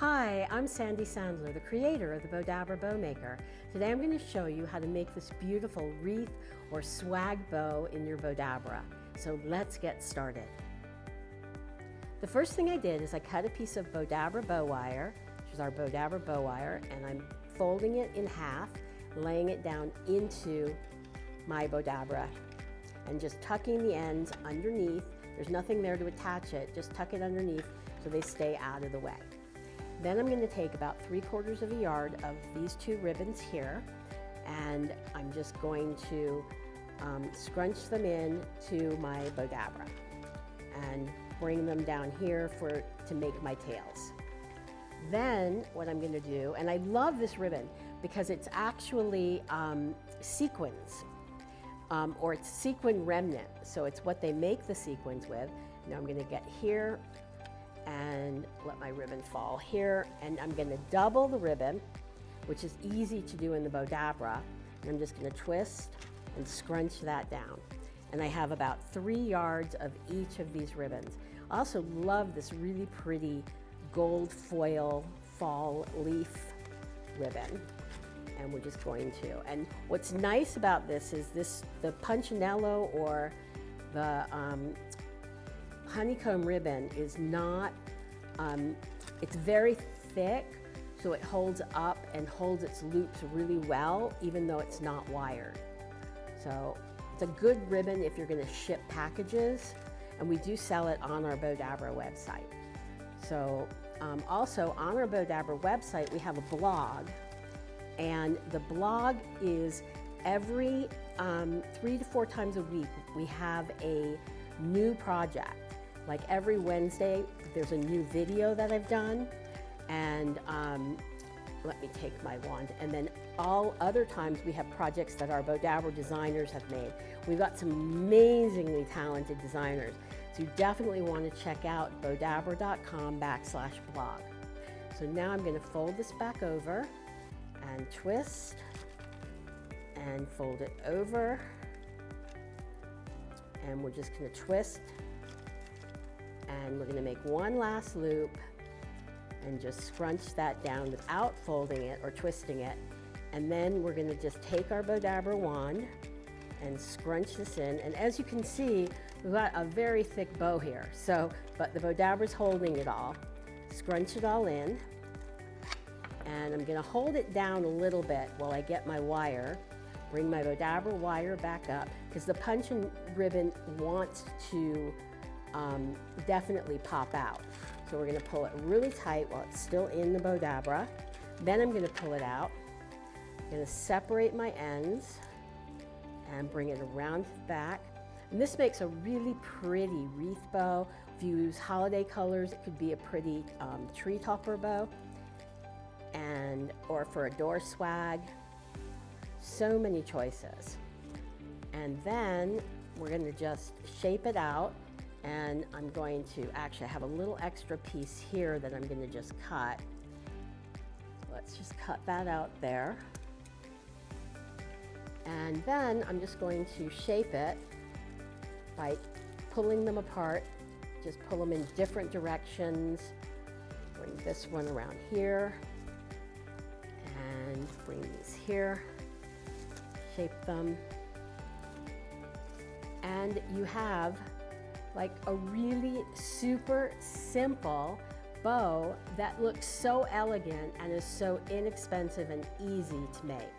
Hi, I'm Sandy Sandler, the creator of the Bowdabra Bow Maker. Today I'm going to show you how to make this beautiful wreath or swag bow in your Bowdabra. So let's get started. The first thing I did is I cut a piece of Bowdabra bow wire, which is our Bowdabra bow wire, and I'm folding it in half, laying it down into my Bowdabra and just tucking the ends underneath. There's nothing there to attach it, just tuck it underneath so they stay out of the way. Then I'm going to take about 3/4 of a yard of these two ribbons here, and I'm just going to scrunch them in to my Bowdabra and bring them down here to make my tails. Then what I'm going to do, and I love this ribbon because it's actually sequins, or it's sequin remnant, so it's what they make the sequins with. Now I'm going to get here and let my ribbon fall here, and I'm going to double the ribbon, which is easy to do in the Bowdabra, and I'm just going to twist and scrunch that down. And I have about 3 yards of each of these ribbons. I also love this really pretty gold foil fall leaf ribbon, and we're just going to. And what's nice about this is the punchinello or the honeycomb ribbon is not, it's very thick, so it holds up and holds its loops really well, even though it's not wired. So it's a good ribbon if you're going to ship packages, and we do sell it on our Bowdabra website. So also on our Bowdabra website, we have a blog, and the blog is every 3 to 4 times a week, we have a new project. Like every Wednesday, there's a new video that I've done, and let me take my wand. And then all other times we have projects that our Bowdabra designers have made. We've got some amazingly talented designers, so you definitely want to check out bowdabra.com/blog. So now I'm going to fold this back over and twist and fold it over, and we're just going to twist. And we're going to make one last loop and just scrunch that down without folding it or twisting it. And then we're going to just take our Bowdabra wand and scrunch this in. And as you can see, we've got a very thick bow here. But the Bowdabra's holding it all. Scrunch it all in. And I'm going to hold it down a little bit while I get my wire. Bring my Bowdabra wire back up, because the punchin ribbon wants to definitely pop out. So we're going to pull it really tight while it's still in the Bowdabra. Then I'm going to pull it out. I'm going to separate my ends and bring it around to the back. And this makes a really pretty wreath bow. If you use holiday colors, it could be a pretty tree topper bow, or for a door swag. So many choices. And then we're going to just shape it out. And I'm going to actually have a little extra piece here that I'm going to just cut. So let's just cut that out there. And then I'm just going to shape it by pulling them apart. Just pull them in different directions. Bring this one around here. And bring these here. Shape them. And you have like a really super simple bow that looks so elegant and is so inexpensive and easy to make.